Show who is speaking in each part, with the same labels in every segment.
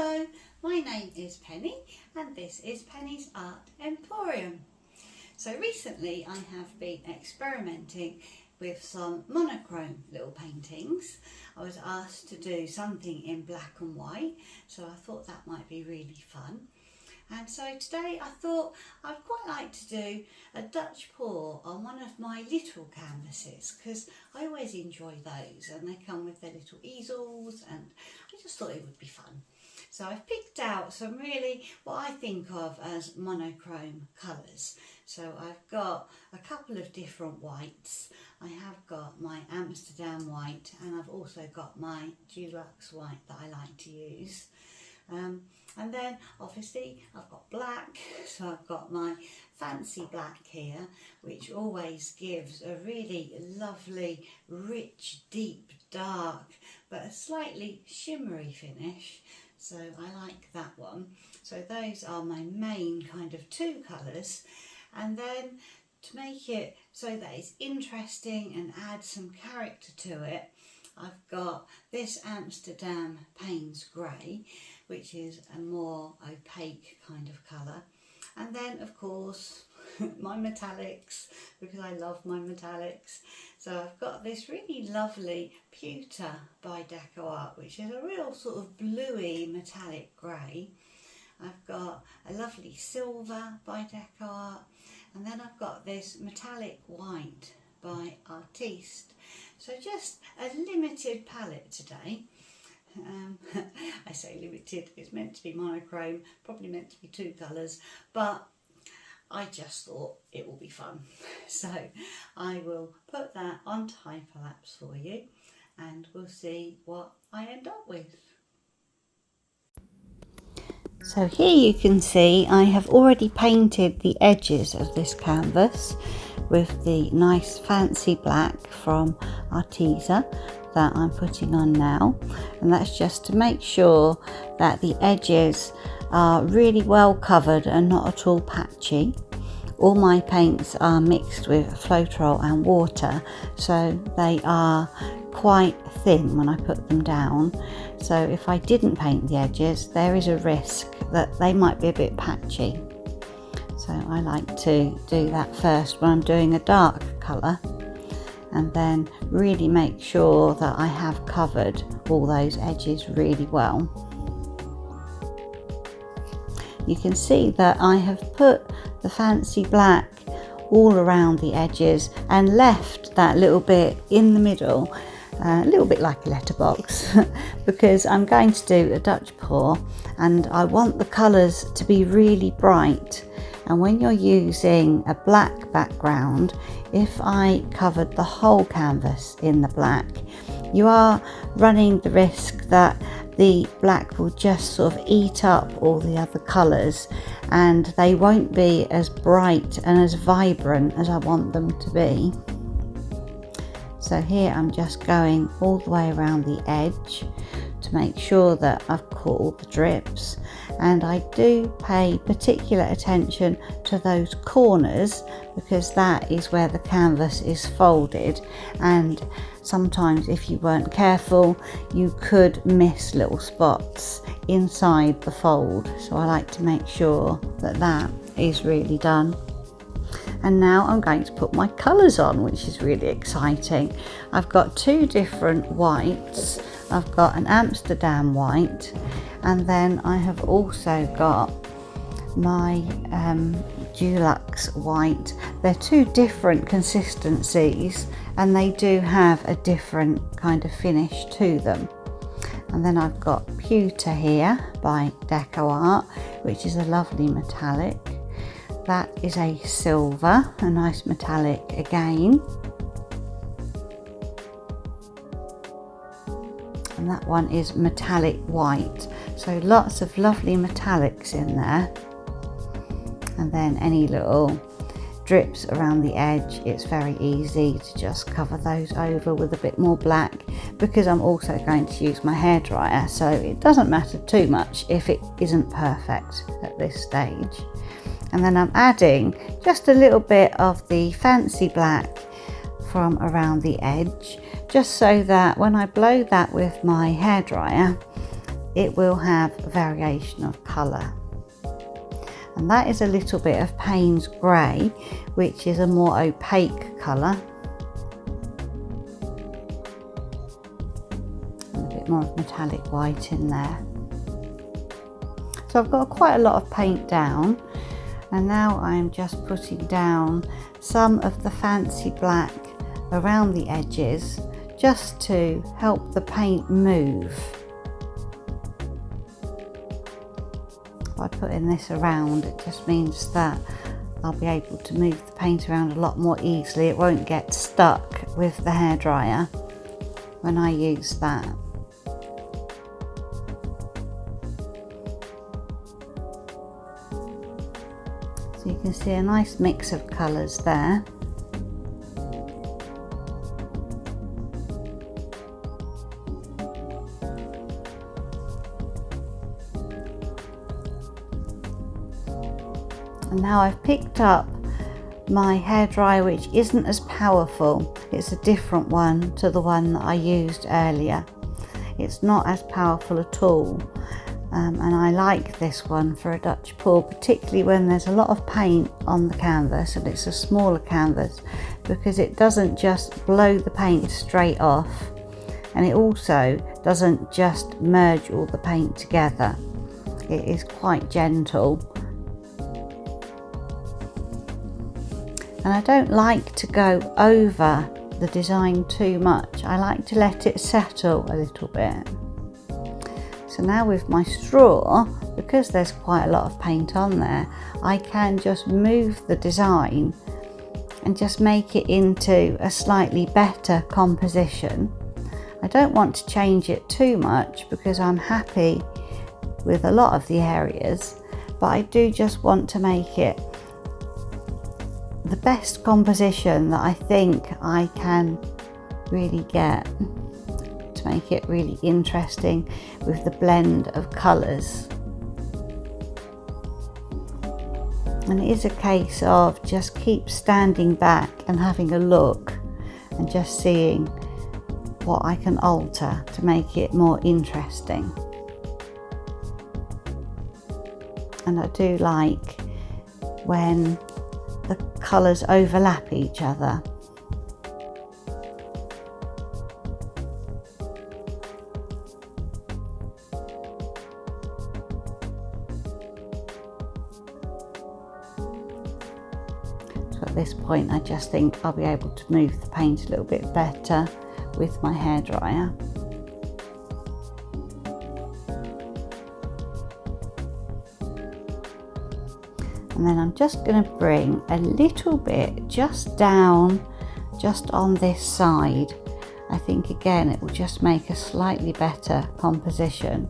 Speaker 1: Hello, my name is Penny and this is Penny's Art Emporium. So recently I have been experimenting with some monochrome little paintings. I was asked to do something in black and white, so I thought that might be really fun. And so today I thought I'd quite like to do a Dutch pour on one of my little canvases, because I always enjoy those and they come with their little easels and I just thought it would be fun. So I've picked out some really what I think of as monochrome colours. So I've got a couple of different whites. I have got my Amsterdam white and I've also got my Deluxe white that I like to use. And then obviously I've got black, so I've got my fancy black here, which always gives a really lovely, rich, deep, dark, but a slightly shimmery finish. So I like that one. So those are my main kind of two colours. And then to make it so that it's interesting and add some character to it, I've got this Amsterdam Payne's Grey, which is a more opaque kind of colour. And then of course my metallics, because I love my metallics. So I've got this really lovely pewter by Deco Art, which is a real sort of bluey metallic grey. I've got a lovely silver by Deco Art, and then I've got this metallic white by Artiste. So just a limited palette today. I say limited, it's meant to be monochrome, probably meant to be two colours, but I just thought it will be fun. So I will put that on hyperlapse for you and we'll see what I end up with. So here you can see I have already painted the edges of this canvas with the nice fancy black from Artiste that I'm putting on now, and that's just to make sure that the edges are really well covered and not at all patchy. All my paints are mixed with Floetrol and water, so they are quite thin when I put them down. So if I didn't paint the edges, there is a risk that they might be a bit patchy. So I like to do that first when I'm doing a dark colour, and then really make sure that I have covered all those edges really well. You can see that I have put the fancy black all around the edges and left that little bit in the middle, a little bit like a letterbox, because I'm going to do a Dutch pour and I want the colours to be really bright. And when you're using a black background, if I covered the whole canvas in the black, you are running the risk that the black will just sort of eat up all the other colours and they won't be as bright and as vibrant as I want them to be. So here I'm just going all the way around the edge to make sure that I've caught all the drips, and I do pay particular attention to those corners because that is where the canvas is folded, and sometimes if you weren't careful you could miss little spots inside the fold, so I like to make sure that that is really done. And now I'm going to put my colours on, which is really exciting. I've got two different whites. I've got an Amsterdam white, and then I have also got my Deluxe white. They're two different consistencies and they do have a different kind of finish to them. And then I've got pewter here by Deco Art, which is a lovely metallic. That is a silver, a nice metallic again. And that one is metallic white. So lots of lovely metallics in there. And then any little drips around the edge, it's very easy to just cover those over with a bit more black, because I'm also going to use my hairdryer, so it doesn't matter too much if it isn't perfect at this stage. And then I'm adding just a little bit of the fancy black from around the edge, just so that when I blow that with my hairdryer, it will have a variation of colour. And that is a little bit of Payne's Grey, which is a more opaque colour. And a bit more of metallic white in there. So I've got quite a lot of paint down, and now I'm just putting down some of the fancy black around the edges just to help the paint move. By putting this around, it just means that I'll be able to move the paint around a lot more easily. It won't get stuck with the hairdryer when I use that. So you can see a nice mix of colours there. And now I've picked up my hairdryer, which isn't as powerful. It's a different one to the one that I used earlier. It's not as powerful at all. And I like this one for a Dutch pour, particularly when there's a lot of paint on the canvas and it's a smaller canvas, because it doesn't just blow the paint straight off, and it also doesn't just merge all the paint together. It is quite gentle. And I don't like to go over the design too much. I like to let it settle a little bit. So now with my straw, because there's quite a lot of paint on there, I can just move the design and just make it into a slightly better composition. I don't want to change it too much because I'm happy with a lot of the areas, but I do just want to make it the best composition that I think I can really get, to make it really interesting with the blend of colours. And it is a case of just keep standing back and having a look and just seeing what I can alter to make it more interesting. And I do like when the colours overlap each other. At this point, I just think I'll be able to move the paint a little bit better with my hairdryer. And then I'm just going to bring a little bit just down, just on this side. I think again it will just make a slightly better composition.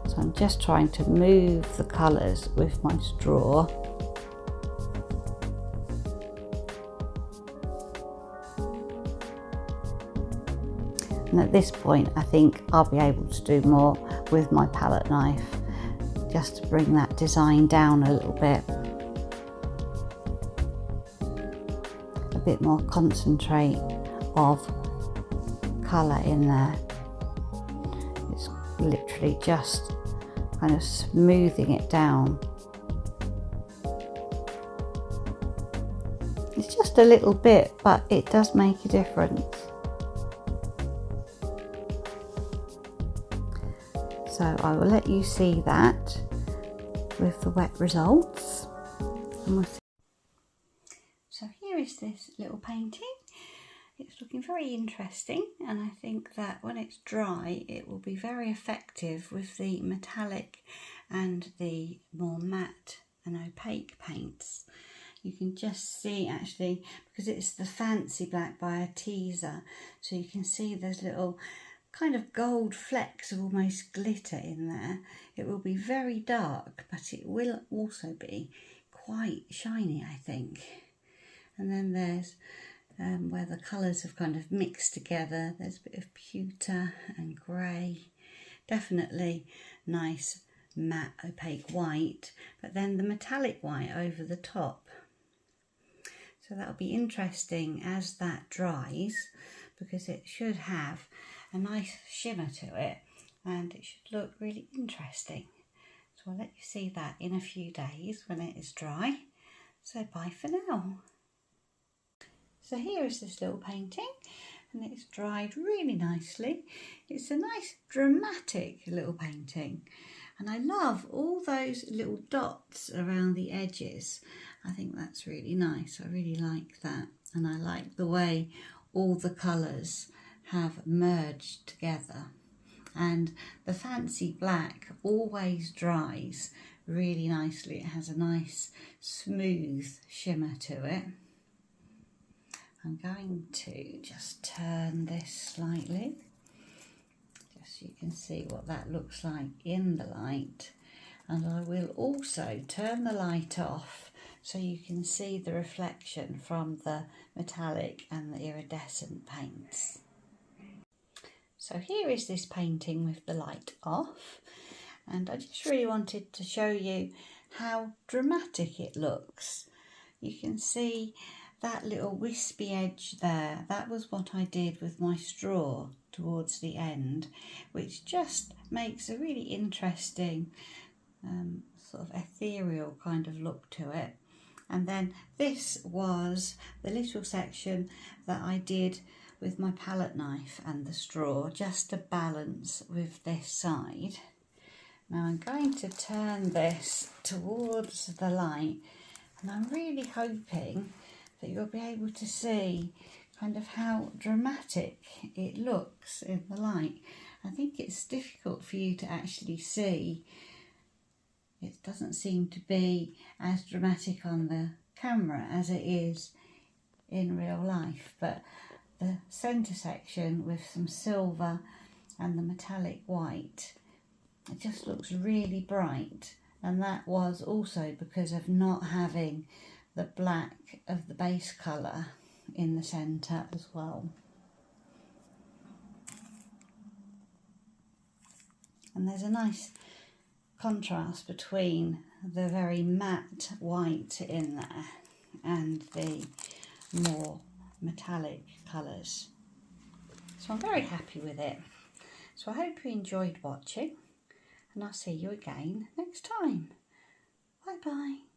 Speaker 1: So I'm just trying to move the colours with my straw. And at this point, I think I'll be able to do more with my palette knife, just to bring that design down a little bit. A bit more concentrate of colour in there. It's literally just kind of smoothing it down. It's just a little bit, but it does make a difference. So I will let you see that with the wet results. So here is this little painting. It's looking very interesting, and I think that when it's dry it will be very effective with the metallic and the more matte and opaque paints. You can just see actually, because it's the fancy black by a teaser, so you can see there's little kind of gold flecks of almost glitter in there. It will be very dark, but it will also be quite shiny, I think. And then there's where the colours have kind of mixed together. There's a bit of pewter and grey. Definitely nice matte opaque white, but then the metallic white over the top. So that'll be interesting as that dries, because it should have a nice shimmer to it and it should look really interesting. So I'll let you see that in a few days when it is dry. So bye for now. So here is this little painting, and it's dried really nicely. It's a nice dramatic little painting, and I love all those little dots around the edges. I think that's really nice. I really like that, and I like the way all the colours have merged together, and the fancy black always dries really nicely. It has a nice smooth shimmer to it. I'm going to just turn this slightly, just so you can see what that looks like in the light. And I will also turn the light off so you can see the reflection from the metallic and the iridescent paints. So here is this painting with the light off, and I just really wanted to show you how dramatic it looks. You can see that little wispy edge there. That was what I did with my straw towards the end, which just makes a really interesting sort of ethereal kind of look to it. And then this was the little section that I did with my palette knife and the straw, just to balance with this side. Now I'm going to turn this towards the light, and I'm really hoping that you'll be able to see kind of how dramatic it looks in the light. I think it's difficult for you to actually see. It doesn't seem to be as dramatic on the camera as it is in real life, but the centre section with some silver and the metallic white, it just looks really bright, and that was also because of not having the black of the base colour in the centre as well. And there's a nice contrast between the very matte white in there and the more metallic colours. So I'm very happy with it. So I hope you enjoyed watching, and I'll see you again next time. Bye bye.